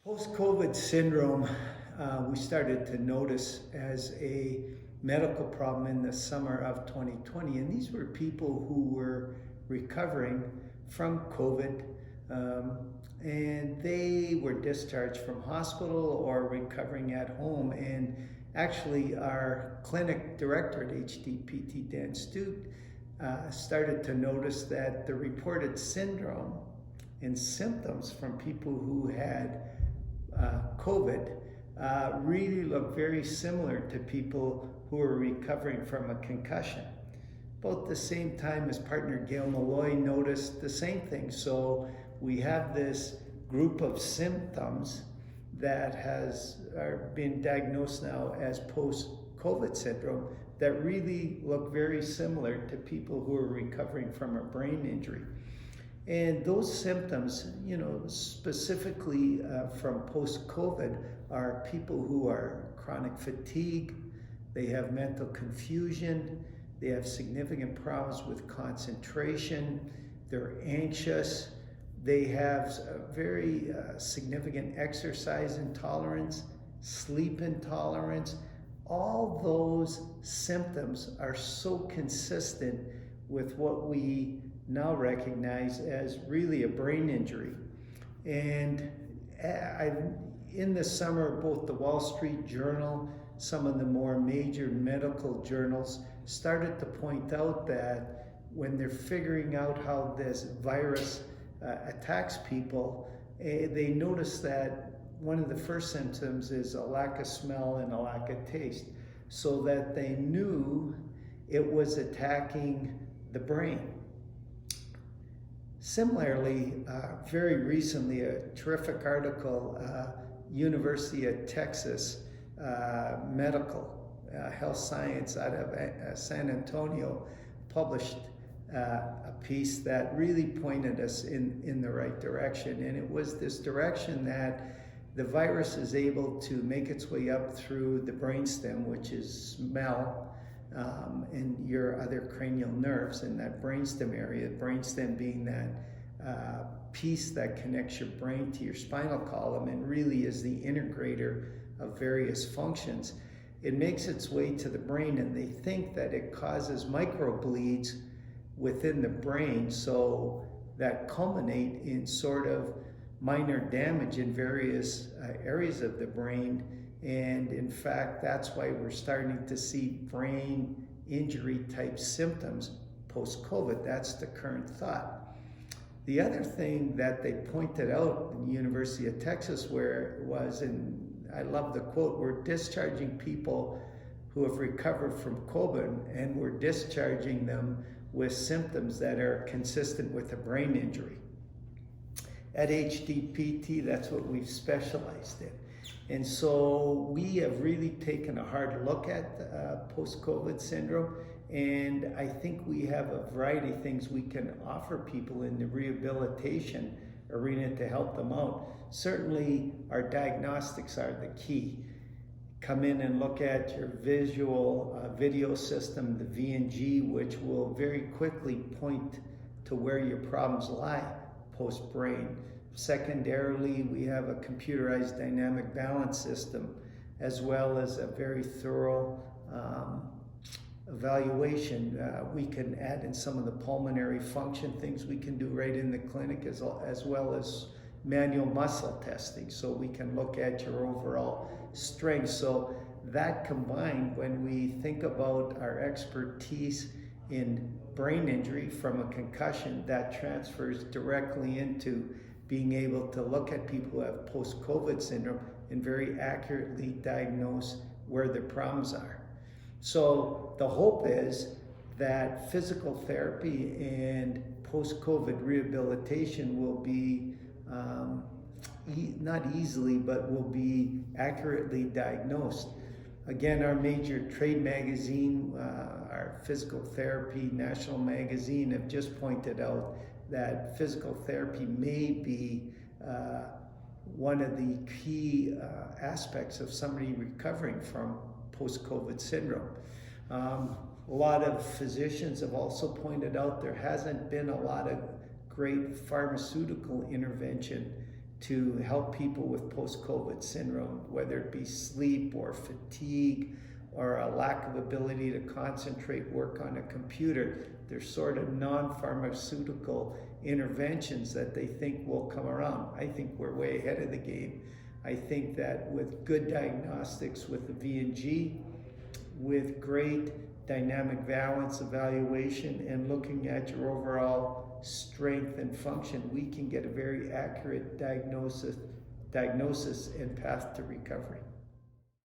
Post-COVID syndrome, we started to notice as a medical problem in the summer of 2020. And these were people who were recovering from COVID, and they were discharged from hospital or recovering at home. And actually, our clinic director at HDPT, Dan Stute, started to notice that the reported syndrome and symptoms from people who had COVID really look very similar to people who are recovering from a concussion. About the same time, his partner Gail Malloy noticed the same thing. So we have this group of symptoms that has been diagnosed now as post-COVID syndrome that really look very similar to people who are recovering from a brain injury. And those symptoms, specifically from post-COVID, are people who are chronic fatigue, they have mental confusion, they have significant problems with concentration, they're anxious, they have a very significant exercise intolerance, sleep intolerance. All those symptoms are so consistent with what we now recognize as really a brain injury. And in the summer, both the Wall Street Journal, some of the more major medical journals started to point out that when they're figuring out how this virus attacks people, they notice that one of the first symptoms is a lack of smell and a lack of taste, so that they knew it was attacking the brain. Similarly, very recently, a terrific article, University of Texas Medical Health Science out of San Antonio published a piece that really pointed us in the right direction. And it was this direction that the virus is able to make its way up through the brainstem, which is smell, and your other cranial nerves in that brainstem area, brainstem being that piece that connects your brain to your spinal column and really is the integrator of various functions. It makes its way to the brain, and they think that it causes microbleeds within the brain, so that culminate in sort of minor damage in various areas of the brain. And in fact, that's why we're starting to see brain injury type symptoms post-COVID. That's the current thought. The other thing that they pointed out in the University of Texas, where it was, and I love the quote, we're discharging people who have recovered from COVID, and we're discharging them with symptoms that are consistent with a brain injury. At HDPT, that's what we've specialized in. And so we have really taken a hard look at post-COVID syndrome, and I think we have a variety of things we can offer people in the rehabilitation arena to help them out. Certainly, our diagnostics are the key. Come in and look at your visual video system, the V&G, which will very quickly point to where your problems lie post-brain. Secondarily, we have a computerized dynamic balance system, as well as a very thorough evaluation. We can add in some of the pulmonary function things we can do right in the clinic, as well as manual muscle testing, so we can look at your overall strength. So that combined, when we think about our expertise in brain injury from a concussion, that transfers directly into being able to look at people who have post-COVID syndrome and very accurately diagnose where their problems are. So the hope is that physical therapy and post-COVID rehabilitation will be not easily, but will be accurately diagnosed. Again, our major trade magazine, our physical therapy national magazine, have just pointed out that physical therapy may be one of the key aspects of somebody recovering from post-COVID syndrome. A lot of physicians have also pointed out there hasn't been a lot of great pharmaceutical intervention to help people with post-COVID syndrome, whether it be sleep or fatigue or a lack of ability to concentrate, work on a computer. There's sort of non-pharmaceutical interventions that they think will come around. I think we're way ahead of the game. I think that with good diagnostics with the V&G, with great dynamic valence evaluation and looking at your overall strength and function, we can get a very accurate diagnosis and path to recovery.